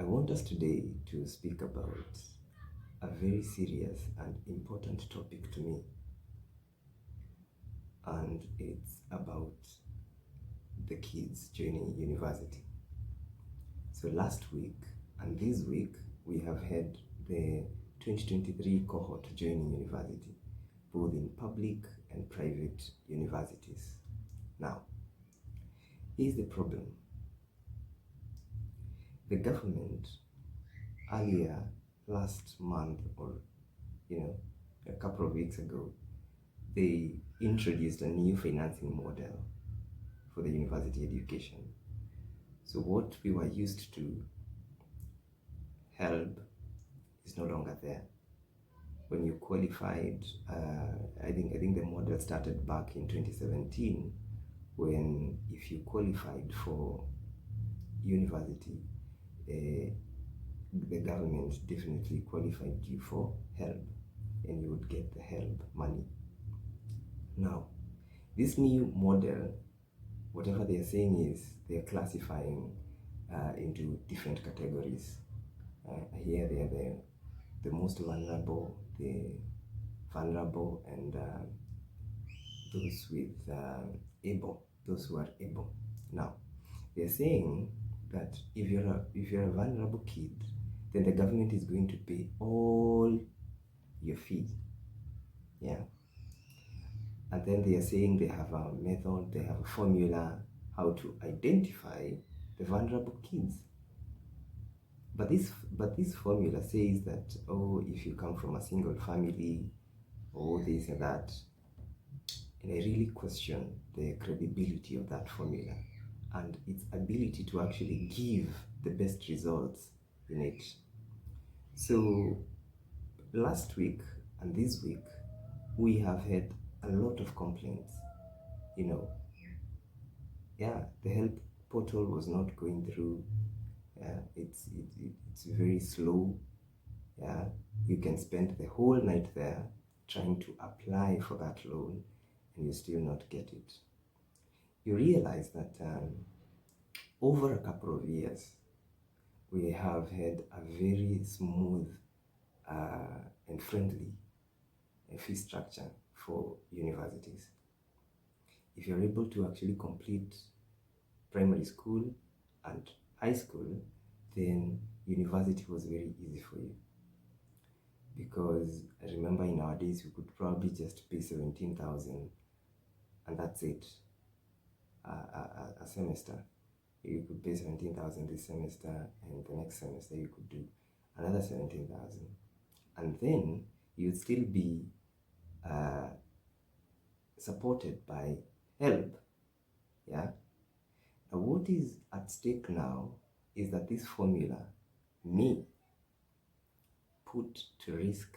I want us today to speak about a very serious and important topic to me, and it's about the kids joining university. So, last week and this week, we have had the 2023 cohort joining university, both in public and private universities. Now, here's the problem: the government earlier last month, or a couple of weeks ago, they introduced a new financing model for the university education. So what we were used to, HELB, is no longer there. When you qualified, I think the model started back in 2017, when if you qualified for university, the government definitely qualified you for HELB, and you would get the HELB money. Now, this new model, whatever they are saying is they are classifying into different categories. Here they are the most vulnerable, and those with those who are able. Now, they are saying that if you're a vulnerable kid, then the government is going to pay all your fees. Yeah. And then they are saying they have a method, they have a formula how to identify the vulnerable kids. But this formula says that, oh, if you come from a single family, or this and that, and I really question the credibility of that formula and its ability to actually give the best results in it. So last week and this week, we have had a lot of complaints. The help portal was not going through. It's very slow. You can spend the whole night there trying to apply for that loan, and you still not get it. You realize that over a couple of years, we have had a very smooth and friendly fee structure for universities. If you're able to actually complete primary school and high school, then university was very easy for you. Because I remember in our days, you could probably just pay 17,000 and that's it. A semester. You could pay 17,000 this semester, and the next semester you could do another 17,000. And then you'd still be supported by HELB. Yeah. Now, what is at stake now is that this formula may put to risk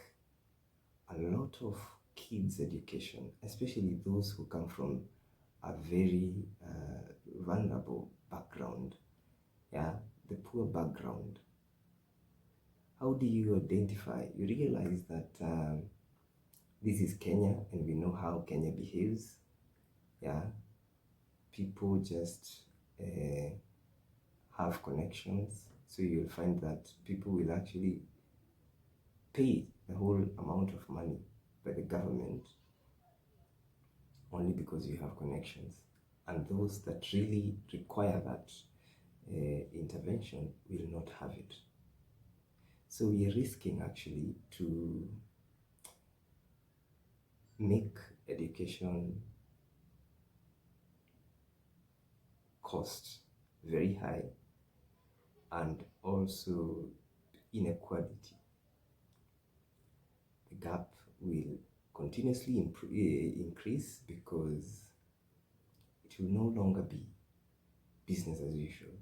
a lot of kids' education, especially those who come from a very vulnerable background. Yeah, the poor background. How do you identify? You realize that this is Kenya, and we know how Kenya behaves. Yeah, people just have connections, so you'll find that people will actually pay the whole amount of money by the government only because you have connections, and those that really require that intervention will not have it. So we are risking actually to make education cost very high, and also inequality. The gap will continuously increase, because it will no longer be business as usual.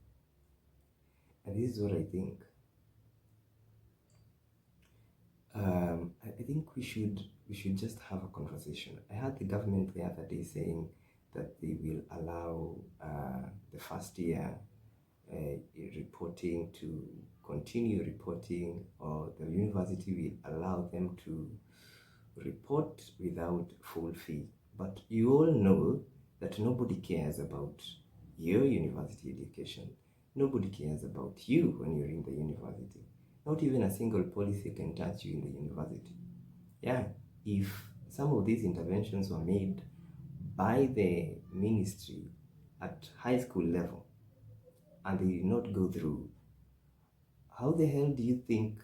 And this is what I think. I think we should just have a conversation. I heard the government the other day saying that they will allow the first year reporting to continue reporting, or the university will allow them to report without full fee. But you all know that nobody cares about your university education. Nobody cares about you when you're in the university. Not even a single policy can touch you in the university. Yeah, if some of these interventions were made by the ministry at high school level and they did not go through, how the hell do you think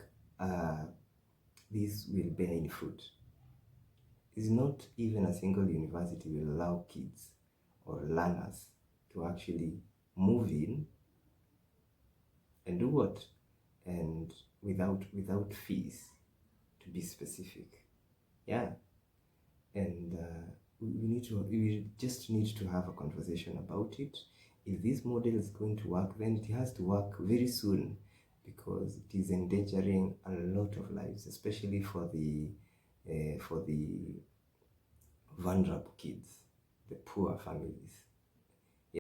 this will bear any fruit? Is not even a single university will allow kids or learners to actually move in and do what? And without fees, to be specific. Yeah. And we just need to have a conversation about it. If this model is going to work, then it has to work very soon, because it is endangering a lot of lives, especially for the vulnerable kids, the poor families.